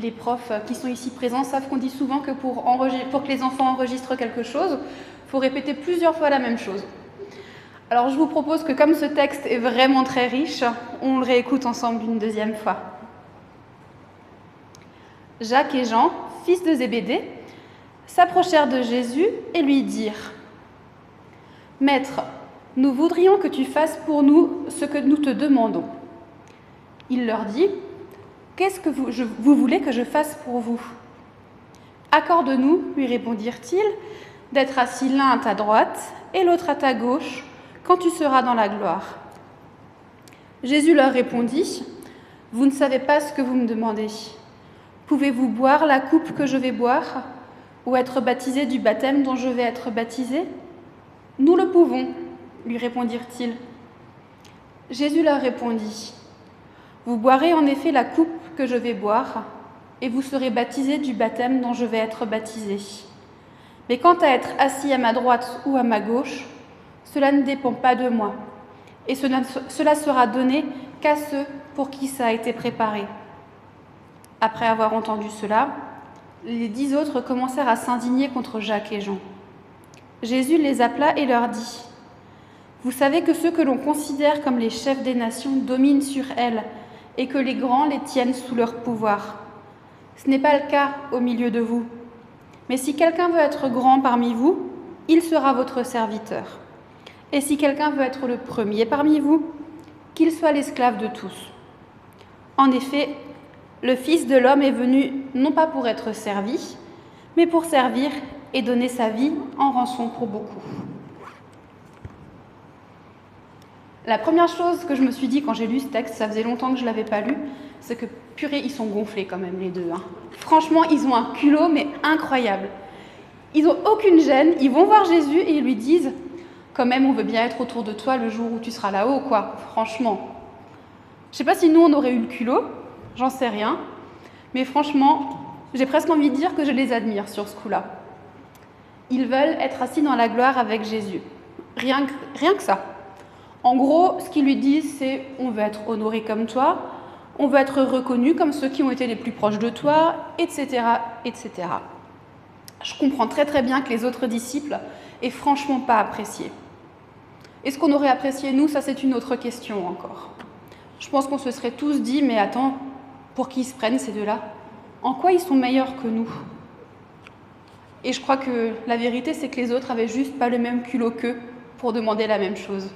les profs qui sont ici présents savent qu'on dit souvent que pour que les enfants enregistrent quelque chose, il faut répéter plusieurs fois la même chose. Alors je vous propose que comme ce texte est vraiment très riche, on le réécoute ensemble une deuxième fois. Jacques et Jean, fils de Zébédée, s'approchèrent de Jésus et lui dirent « Maître, nous voudrions que tu fasses pour nous ce que nous te demandons. » Il leur dit « Qu'est-ce que vous voulez que je fasse pour vous ?»« Accorde-nous, lui répondirent-ils, d'être assis l'un à ta droite et l'autre à ta gauche, quand tu seras dans la gloire. » Jésus leur répondit « Vous ne savez pas ce que vous me demandez. Pouvez-vous boire la coupe que je vais boire, ou être baptisé du baptême dont je vais être baptisé ? » « Nous le pouvons, lui répondirent-ils. Jésus leur répondit « Vous boirez en effet la coupe que je vais boire, et vous serez baptisés du baptême dont je vais être baptisé. Mais quant à être assis à ma droite ou à ma gauche, cela ne dépend pas de moi, et cela sera donné qu'à ceux pour qui ça a été préparé. » Après avoir entendu cela, les 10 autres commencèrent à s'indigner contre Jacques et Jean. Jésus les appela et leur dit « Vous savez que ceux que l'on considère comme les chefs des nations dominent sur elles et que les grands les tiennent sous leur pouvoir. Ce n'est pas le cas au milieu de vous. Mais si quelqu'un veut être grand parmi vous, il sera votre serviteur. Et si quelqu'un veut être le premier parmi vous, qu'il soit l'esclave de tous. En effet, le Fils de l'homme est venu non pas pour être servi, mais pour servir et donner sa vie en rançon pour beaucoup. » La première chose que je me suis dit quand j'ai lu ce texte, ça faisait longtemps que je ne l'avais pas lu, c'est que purée, ils sont gonflés quand même les deux. Franchement, ils ont un culot, mais incroyable. Ils n'ont aucune gêne, ils vont voir Jésus et ils lui disent « Quand même, on veut bien être autour de toi le jour où tu seras là-haut, quoi, franchement. » Je ne sais pas si nous, on aurait eu le culot, j'en sais rien, mais franchement, j'ai presque envie de dire que je les admire sur ce coup-là. Ils veulent être assis dans la gloire avec Jésus. Rien que ça. En gros, ce qu'ils lui disent, c'est « on veut être honoré comme toi, on veut être reconnu comme ceux qui ont été les plus proches de toi, etc. etc. » Je comprends très très bien que les autres disciples aient franchement pas apprécié. Est-ce qu'on aurait apprécié nous ? Ça, c'est une autre question encore. Je pense qu'on se serait tous dit « mais attends, pour qui ils se prennent ces deux-là ? En quoi ils sont meilleurs que nous ?» Et je crois que la vérité, c'est que les autres avaient juste pas le même culot qu'eux pour demander la même chose.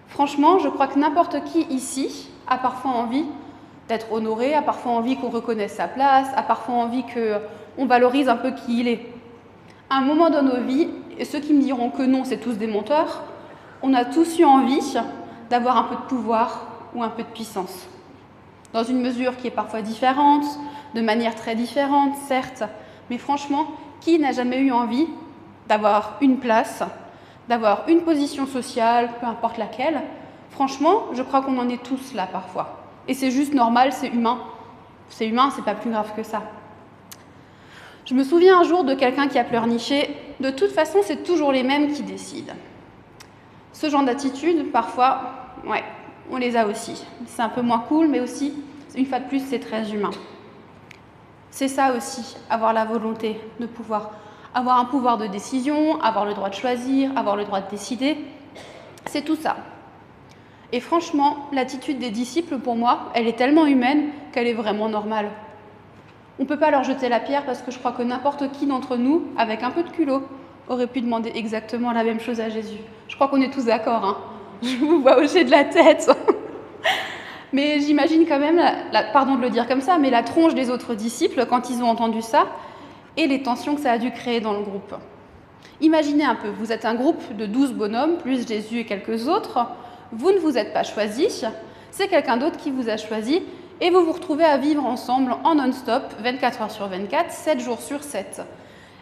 Franchement, je crois que n'importe qui ici a parfois envie d'être honoré, a parfois envie qu'on reconnaisse sa place, a parfois envie qu'on valorise un peu qui il est. À un moment dans nos vies, et ceux qui me diront que non, c'est tous des menteurs, on a tous eu envie d'avoir un peu de pouvoir ou un peu de puissance. Dans une mesure qui est parfois différente, de manière très différente, certes, mais franchement, qui n'a jamais eu envie d'avoir une place, d'avoir une position sociale, peu importe laquelle? Franchement, je crois qu'on en est tous là parfois. Et c'est juste normal, c'est humain. C'est humain, c'est pas plus grave que ça. Je me souviens un jour de quelqu'un qui a pleurniché « De toute façon, c'est toujours les mêmes qui décident. » Ce genre d'attitude, parfois, ouais, on les a aussi. C'est un peu moins cool, mais aussi, une fois de plus, c'est très humain. C'est ça aussi, avoir la volonté de pouvoir avoir un pouvoir de décision, avoir le droit de choisir, avoir le droit de décider. C'est tout ça. Et franchement, l'attitude des disciples, pour moi, elle est tellement humaine qu'elle est vraiment normale. On ne peut pas leur jeter la pierre parce que je crois que n'importe qui d'entre nous, avec un peu de culot, aurait pu demander exactement la même chose à Jésus. Je crois qu'on est tous d'accord, hein. Je vous vois hocher de la tête. Mais j'imagine quand même, pardon de le dire comme ça, mais la tronche des autres disciples quand ils ont entendu ça et les tensions que ça a dû créer dans le groupe. Imaginez un peu, vous êtes un groupe de 12 bonhommes, plus Jésus et quelques autres, vous ne vous êtes pas choisis, c'est quelqu'un d'autre qui vous a choisi et vous vous retrouvez à vivre ensemble en non-stop, 24 heures sur 24, 7 jours sur 7.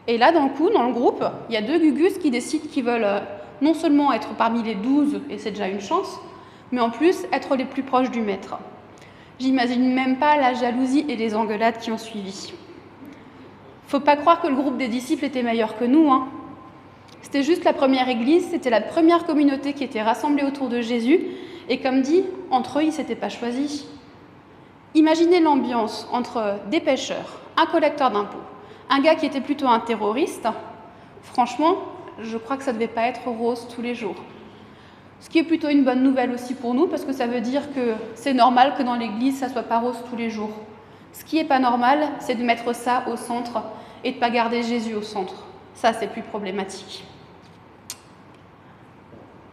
Et là, dans le groupe, il y a 2 gugus qui décident qu'ils veulent non seulement être parmi les 12, et c'est déjà une chance, mais en plus être les plus proches du maître. J'imagine même pas la jalousie et les engueulades qui ont suivi. Faut pas croire que le groupe des disciples était meilleur que nous, hein. C'était juste la première église, c'était la première communauté qui était rassemblée autour de Jésus, et comme dit, entre eux, ils ne s'étaient pas choisis. Imaginez l'ambiance entre des pêcheurs, un collecteur d'impôts, un gars qui était plutôt un terroriste. Franchement, je crois que ça ne devait pas être rose tous les jours. Ce qui est plutôt une bonne nouvelle aussi pour nous, parce que ça veut dire que c'est normal que dans l'église, ça ne soit pas rose tous les jours. Ce qui n'est pas normal, c'est de mettre ça au centre et de ne pas garder Jésus au centre. Ça, c'est plus problématique.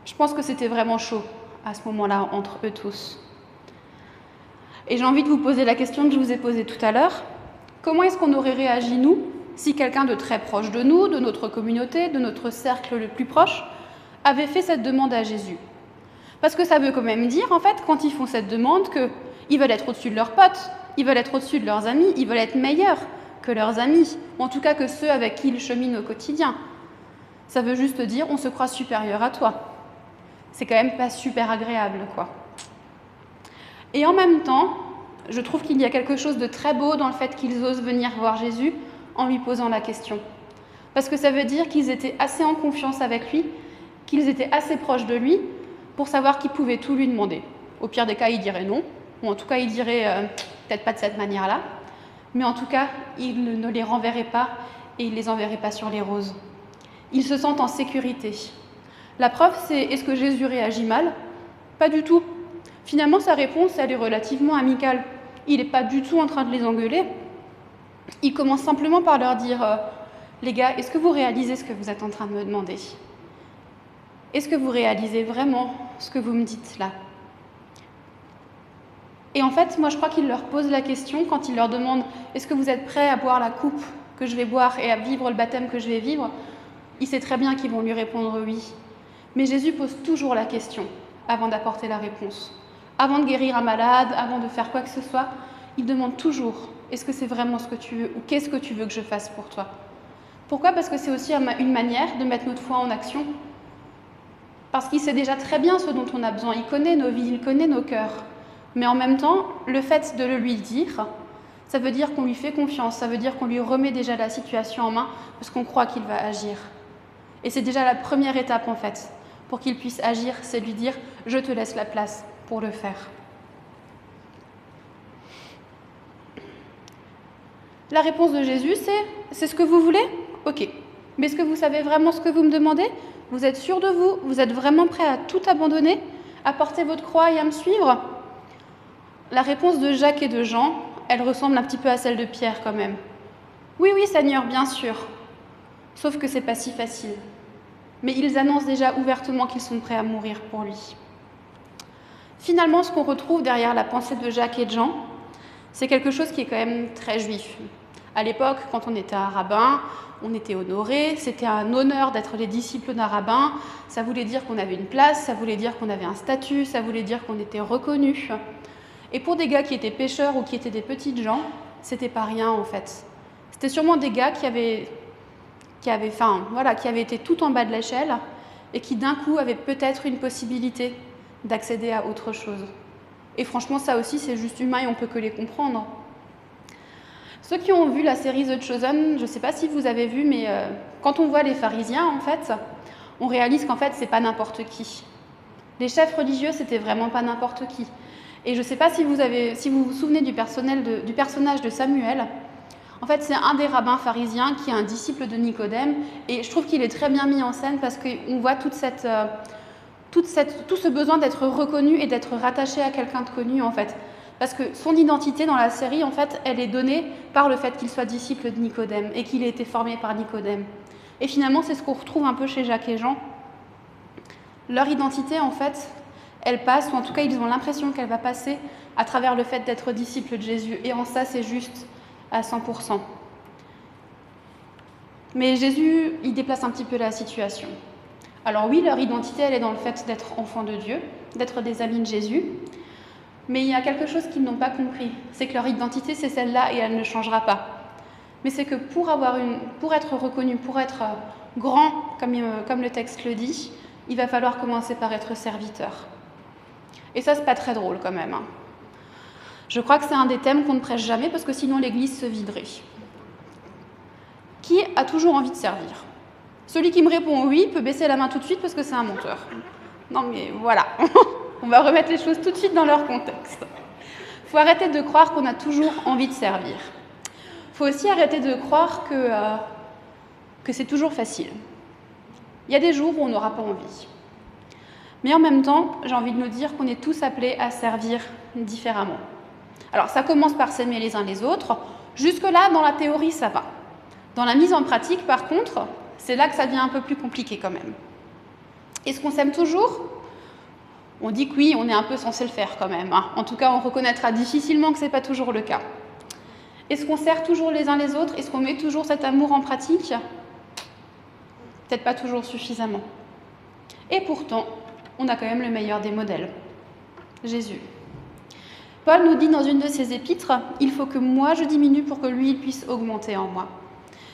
Je pense que c'était vraiment chaud à ce moment-là entre eux tous. Et j'ai envie de vous poser la question que je vous ai posée tout à l'heure. Comment est-ce qu'on aurait réagi, nous, si quelqu'un de très proche de nous, de notre communauté, de notre cercle le plus proche, avait fait cette demande à Jésus? Parce que ça veut quand même dire, en fait, quand ils font cette demande, qu'ils veulent être au-dessus de leurs potes, ils veulent être au-dessus de leurs amis, ils veulent être meilleurs que leurs amis, ou en tout cas que ceux avec qui ils cheminent au quotidien. Ça veut juste dire, on se croit supérieur à toi. C'est quand même pas super agréable, quoi. Et en même temps, je trouve qu'il y a quelque chose de très beau dans le fait qu'ils osent venir voir Jésus en lui posant la question. Parce que ça veut dire qu'ils étaient assez en confiance avec lui, qu'ils étaient assez proches de lui pour savoir qu'ils pouvaient tout lui demander. Au pire des cas, il dirait non, ou en tout cas, il dirait peut-être pas de cette manière-là, mais en tout cas, il ne les renverrait pas et il ne les enverrait pas sur les roses. Ils se sentent en sécurité. La preuve, c'est est-ce que Jésus réagit mal? Pas du tout. Finalement, sa réponse, elle est relativement amicale. Il n'est pas du tout en train de les engueuler. Il commence simplement par leur dire les gars, est-ce que vous réalisez ce que vous êtes en train de me demander? Est-ce que vous réalisez vraiment ce que vous me dites là? Et en fait, moi, je crois qu'il leur pose la question quand il leur demande est-ce que vous êtes prêts à boire la coupe que je vais boire et à vivre le baptême que je vais vivre? Il sait très bien qu'ils vont lui répondre oui. Mais Jésus pose toujours la question avant d'apporter la réponse. Avant de guérir un malade, avant de faire quoi que ce soit, il demande toujours est-ce que c'est vraiment ce que tu veux ou qu'est-ce que tu veux que je fasse pour toi? Pourquoi? Parce que c'est aussi une manière de mettre notre foi en action. Parce qu'il sait déjà très bien ce dont on a besoin. Il connaît nos vies, il connaît nos cœurs. Mais en même temps, le fait de le lui dire, ça veut dire qu'on lui fait confiance, ça veut dire qu'on lui remet déjà la situation en main parce qu'on croit qu'il va agir. Et c'est déjà la première étape en fait. Pour qu'il puisse agir, c'est lui dire « je te laisse la place pour le faire ». La réponse de Jésus, c'est ce que vous voulez? Ok. Mais est-ce que vous savez vraiment ce que vous me demandez? Vous êtes sûr de vous? Vous êtes vraiment prêt à tout abandonner? À porter votre croix et à me suivre? La réponse de Jacques et de Jean, elle ressemble un petit peu à celle de Pierre quand même. Oui, oui, Seigneur, bien sûr. Sauf que c'est pas si facile. Mais ils annoncent déjà ouvertement qu'ils sont prêts à mourir pour lui. Finalement, ce qu'on retrouve derrière la pensée de Jacques et de Jean, c'est quelque chose qui est quand même très juif. À l'époque, quand on était un rabbin, on était honoré, c'était un honneur d'être les disciples d'un rabbin, ça voulait dire qu'on avait une place, ça voulait dire qu'on avait un statut, ça voulait dire qu'on était reconnu. Et pour des gars qui étaient pêcheurs ou qui étaient des petites gens, c'était pas rien en fait. C'était sûrement des gars qui avaient été tout en bas de l'échelle et qui d'un coup avaient peut-être une possibilité d'accéder à autre chose. Et franchement, ça aussi, c'est juste humain et on peut que les comprendre. Ceux qui ont vu la série The Chosen, je ne sais pas si vous avez vu, mais quand on voit les pharisiens, en fait, on réalise qu'en fait, c'est pas n'importe qui. Les chefs religieux, c'était vraiment pas n'importe qui. Et je ne sais pas si vous vous souvenez du personnage de Samuel. En fait, c'est un des rabbins pharisiens qui est un disciple de Nicodème. Et je trouve qu'il est très bien mis en scène parce qu'on voit tout ce besoin d'être reconnu et d'être rattaché à quelqu'un de connu, en fait. Parce que son identité dans la série, en fait, elle est donnée par le fait qu'il soit disciple de Nicodème et qu'il ait été formé par Nicodème. Et finalement, c'est ce qu'on retrouve un peu chez Jacques et Jean. Leur identité, en fait, elle passe, ou en tout cas, ils ont l'impression qu'elle va passer à travers le fait d'être disciple de Jésus. Et en ça, c'est juste à 100%. Mais Jésus, il déplace un petit peu la situation. Alors oui, leur identité, elle est dans le fait d'être enfants de Dieu, d'être des amis de Jésus. Mais il y a quelque chose qu'ils n'ont pas compris. C'est que leur identité, c'est celle-là et elle ne changera pas. Mais c'est que pour être reconnu, pour être grand, comme le texte le dit, il va falloir commencer par être serviteur. Et ça, c'est pas très drôle quand même. Je crois que c'est un des thèmes qu'on ne prêche jamais parce que sinon l'église se viderait. Qui a toujours envie de servir? Celui qui me répond oui peut baisser la main tout de suite parce que c'est un menteur. Non mais voilà, on va remettre les choses tout de suite dans leur contexte. Il faut arrêter de croire qu'on a toujours envie de servir. Il faut aussi arrêter de croire que c'est toujours facile. Il y a des jours où on n'aura pas envie. Mais en même temps, j'ai envie de nous dire qu'on est tous appelés à servir différemment. Alors ça commence par s'aimer les uns les autres. Jusque-là, dans la théorie, ça va. Dans la mise en pratique, par contre, c'est là que ça devient un peu plus compliqué quand même. Est-ce qu'on s'aime toujours ? On dit que oui, on est un peu censé le faire quand même. En tout cas, on reconnaîtra difficilement que ce n'est pas toujours le cas. Est-ce qu'on sert toujours les uns les autres ? Est-ce qu'on met toujours cet amour en pratique ? Peut-être pas toujours suffisamment. Et pourtant, on a quand même le meilleur des modèles, Jésus. Paul nous dit dans une de ses épîtres, « Il faut que moi je diminue pour que lui il puisse augmenter en moi ».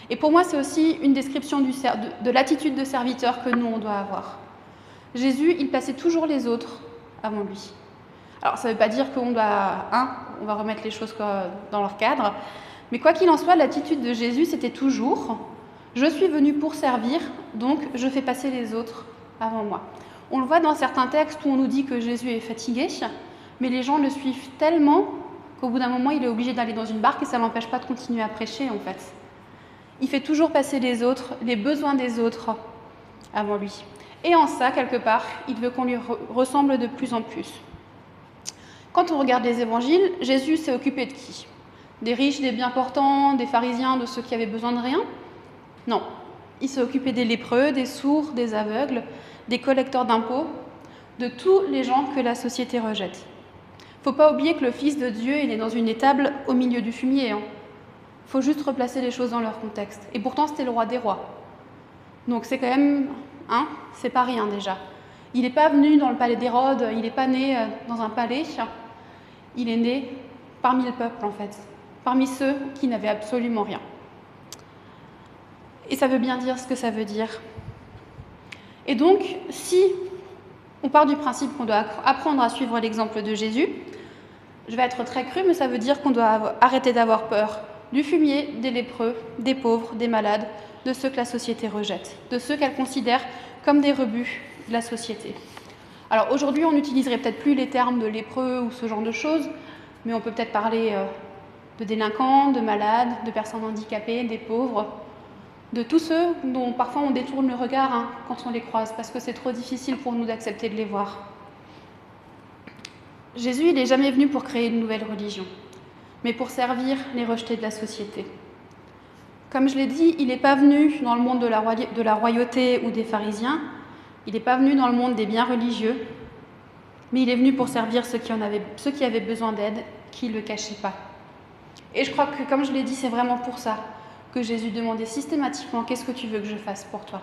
Et pour moi, c'est aussi une description de l'attitude de serviteur que nous, on doit avoir. Jésus, il plaçait toujours les autres avant lui. Alors, ça ne veut pas dire qu'on doit, on va remettre les choses dans leur cadre, mais quoi qu'il en soit, l'attitude de Jésus, c'était toujours « Je suis venu pour servir, donc je fais passer les autres avant moi ». On le voit dans certains textes où on nous dit que Jésus est fatigué, mais les gens le suivent tellement qu'au bout d'un moment, il est obligé d'aller dans une barque et ça ne l'empêche pas de continuer à prêcher, en fait. Il fait toujours passer les autres, les besoins des autres avant lui. Et en ça, quelque part, il veut qu'on lui ressemble de plus en plus. Quand on regarde les évangiles, Jésus s'est occupé de qui ? Des riches, des bien portants, des pharisiens, de ceux qui avaient besoin de rien ? Non. Il s'est occupé des lépreux, des sourds, des aveugles, des collecteurs d'impôts, de tous les gens que la société rejette. Il ne faut pas oublier que le Fils de Dieu, il est dans une étable au milieu du fumier. Il faut juste replacer les choses dans leur contexte. Et pourtant, c'était le roi des rois. Donc c'est quand même, c'est pas rien déjà. Il n'est pas venu dans le palais d'Hérode, il n'est pas né dans un palais. Il est né parmi le peuple, en fait. Parmi ceux qui n'avaient absolument rien. Et ça veut bien dire ce que ça veut dire. Et donc, si on part du principe qu'on doit apprendre à suivre l'exemple de Jésus, je vais être très crue, mais ça veut dire qu'on doit arrêter d'avoir peur du fumier, des lépreux, des pauvres, des malades, de ceux que la société rejette, de ceux qu'elle considère comme des rebuts de la société. Alors aujourd'hui, on n'utiliserait peut-être plus les termes de lépreux ou ce genre de choses, mais on peut peut-être parler de délinquants, de malades, de personnes handicapées, des pauvres, de tous ceux dont parfois on détourne le regard quand on les croise, parce que c'est trop difficile pour nous d'accepter de les voir. Jésus, il n'est jamais venu pour créer une nouvelle religion, mais pour servir les rejetés de la société. Comme je l'ai dit, il n'est pas venu dans le monde de la royauté ou des pharisiens, il n'est pas venu dans le monde des biens religieux, mais il est venu pour servir ceux qui avaient besoin d'aide, qui ne le cachaient pas. Et je crois que, comme je l'ai dit, c'est vraiment pour ça que Jésus demandait systématiquement « Qu'est-ce que tu veux que je fasse pour toi ?»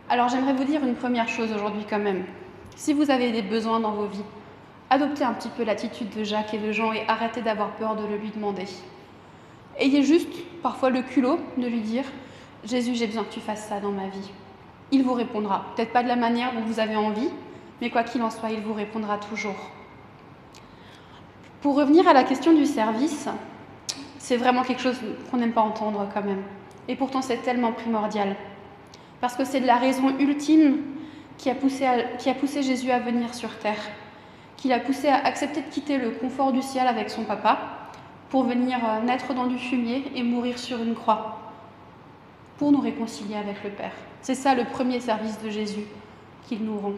Alors j'aimerais vous dire une première chose aujourd'hui quand même. Si vous avez des besoins dans vos vies, adoptez un petit peu l'attitude de Jacques et de Jean et arrêtez d'avoir peur de le lui demander. Ayez juste parfois le culot de lui dire « Jésus, j'ai besoin que tu fasses ça dans ma vie ». Il vous répondra. Peut-être pas de la manière dont vous avez envie, mais quoi qu'il en soit, il vous répondra toujours. Pour revenir à la question du service, c'est vraiment quelque chose qu'on n'aime pas entendre quand même. Et pourtant, c'est tellement primordial. Parce que c'est la raison ultime qui a poussé Jésus à venir sur terre, qui l'a poussé à accepter de quitter le confort du ciel avec son papa pour venir naître dans du fumier et mourir sur une croix, pour nous réconcilier avec le Père. C'est ça le premier service de Jésus qu'il nous rend.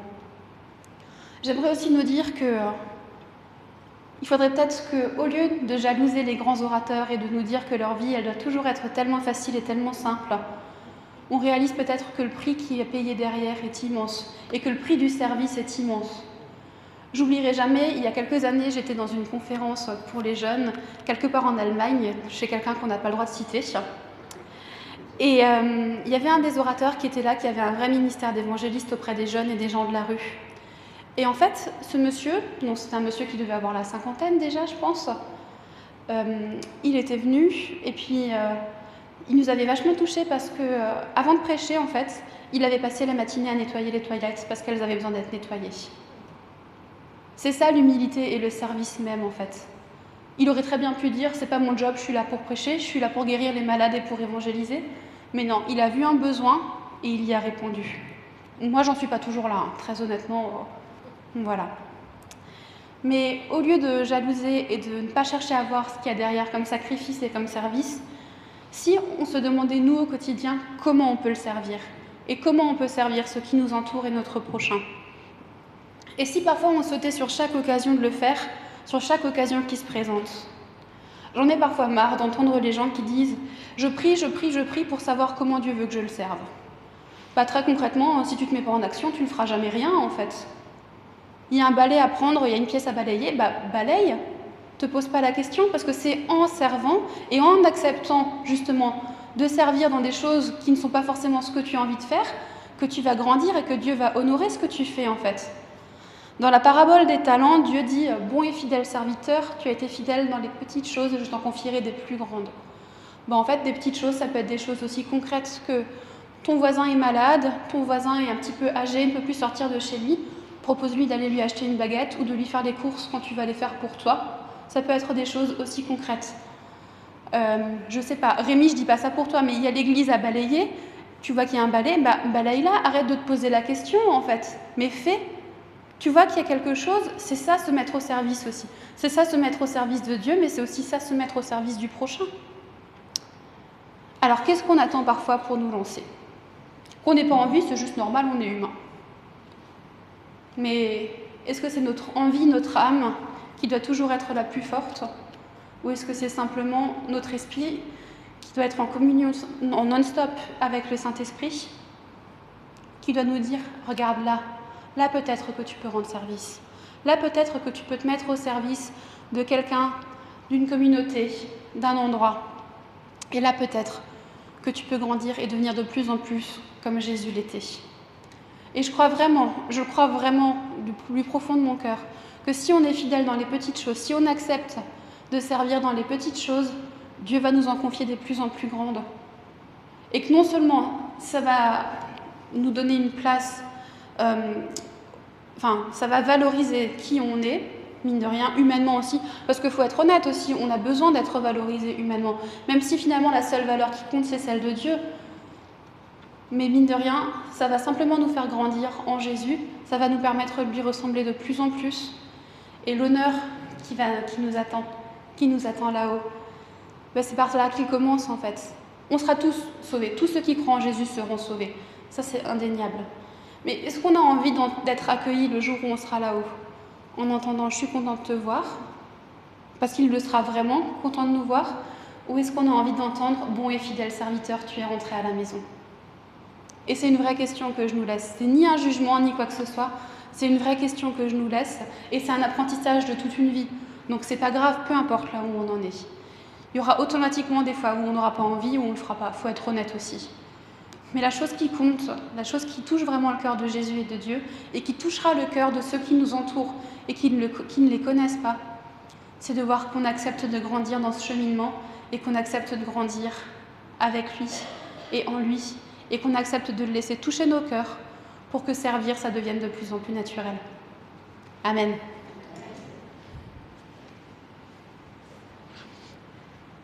J'aimerais aussi nous dire il faudrait peut-être qu'au lieu de jalouser les grands orateurs et de nous dire que leur vie, elle doit toujours être tellement facile et tellement simple, on réalise peut-être que le prix qui est payé derrière est immense et que le prix du service est immense. J'oublierai jamais, il y a quelques années, j'étais dans une conférence pour les jeunes, quelque part en Allemagne, chez quelqu'un qu'on n'a pas le droit de citer. Et il y avait un des orateurs qui était là, qui avait un vrai ministère d'évangéliste auprès des jeunes et des gens de la rue. Et en fait, ce monsieur, donc c'était un monsieur qui devait avoir la cinquantaine déjà, je pense, il était venu et puis il nous avait vachement touchés parce que avant de prêcher, en fait, il avait passé la matinée à nettoyer les toilettes parce qu'elles avaient besoin d'être nettoyées. C'est ça l'humilité et le service même, en fait. Il aurait très bien pu dire « c'est pas mon job, je suis là pour prêcher, je suis là pour guérir les malades et pour évangéliser ». Mais non, il a vu un besoin et il y a répondu. Moi, j'en suis pas toujours là, très honnêtement. Voilà. Mais au lieu de jalouser et de ne pas chercher à voir ce qu'il y a derrière comme sacrifice et comme service, si on se demandait, nous, au quotidien, comment on peut le servir et comment on peut servir ceux qui nous entourent et notre prochain. Et si parfois on sautait sur chaque occasion de le faire, sur chaque occasion qui se présente. J'en ai parfois marre d'entendre les gens qui disent « je prie, je prie, je prie pour savoir comment Dieu veut que je le serve ». Pas très concrètement, si tu ne te mets pas en action, tu ne feras jamais rien en fait. Il y a un balai à prendre, il y a une pièce à balayer, balaye. Te pose pas la question parce que c'est en servant et en acceptant justement de servir dans des choses qui ne sont pas forcément ce que tu as envie de faire que tu vas grandir et que Dieu va honorer ce que tu fais en fait. Dans la parabole des talents, Dieu dit « Bon et fidèle serviteur, tu as été fidèle dans les petites choses et je t'en confierai des plus grandes. » En fait, des petites choses, ça peut être des choses aussi concrètes que ton voisin est malade, ton voisin est un petit peu âgé, ne peut plus sortir de chez lui. Propose-lui d'aller lui acheter une baguette ou de lui faire des courses quand tu vas les faire pour toi. Ça peut être des choses aussi concrètes. Je sais pas, Rémi, je dis pas ça pour toi, mais il y a l'église à balayer. Tu vois qu'il y a un balai, balaye-la, arrête de te poser la question en fait, mais fais. Tu vois qu'il y a quelque chose, c'est ça se mettre au service aussi. C'est ça se mettre au service de Dieu, mais c'est aussi ça se mettre au service du prochain. Alors qu'est-ce qu'on attend parfois pour nous lancer ? Qu'on n'ait pas envie, c'est juste normal, on est humain. Mais est-ce que c'est notre envie, notre âme, qui doit toujours être la plus forte ? Ou est-ce que c'est simplement notre esprit qui doit être en communion, en non-stop avec le Saint-Esprit, qui doit nous dire « Regarde là, là peut-être que tu peux rendre service. Là peut-être que tu peux te mettre au service de quelqu'un, d'une communauté, d'un endroit. Et là peut-être que tu peux grandir et devenir de plus en plus comme Jésus l'était. » Et je crois vraiment du plus profond de mon cœur, que si on est fidèle dans les petites choses, si on accepte de servir dans les petites choses, Dieu va nous en confier des plus en plus grandes. Et que non seulement ça va nous donner une place, ça va valoriser qui on est, mine de rien, humainement aussi, parce qu'il faut être honnête aussi, on a besoin d'être valorisé humainement, même si finalement la seule valeur qui compte, c'est celle de Dieu. Mais mine de rien, ça va simplement nous faire grandir en Jésus, ça va nous permettre de lui ressembler de plus en plus. Et l'honneur qui nous attend là-haut, c'est par là qu'il commence en fait. On sera tous sauvés, tous ceux qui croient en Jésus seront sauvés. Ça c'est indéniable. Mais est-ce qu'on a envie d'être accueillis le jour où on sera là-haut ? En entendant « je suis content de te voir », parce qu'il le sera vraiment, content de nous voir, ou est-ce qu'on a envie d'entendre « bon et fidèle serviteur, tu es rentré à la maison ». Et c'est une vraie question que je nous laisse. C'est ni un jugement, ni quoi que ce soit. C'est une vraie question que je nous laisse. Et c'est un apprentissage de toute une vie. Donc c'est pas grave, peu importe là où on en est. Il y aura automatiquement des fois où on n'aura pas envie, où on ne le fera pas. Il faut être honnête aussi. Mais la chose qui compte, la chose qui touche vraiment le cœur de Jésus et de Dieu, et qui touchera le cœur de ceux qui nous entourent et qui ne les connaissent pas, c'est de voir qu'on accepte de grandir dans ce cheminement et qu'on accepte de grandir avec lui et en lui, et qu'on accepte de le laisser toucher nos cœurs pour que servir, ça devienne de plus en plus naturel. Amen.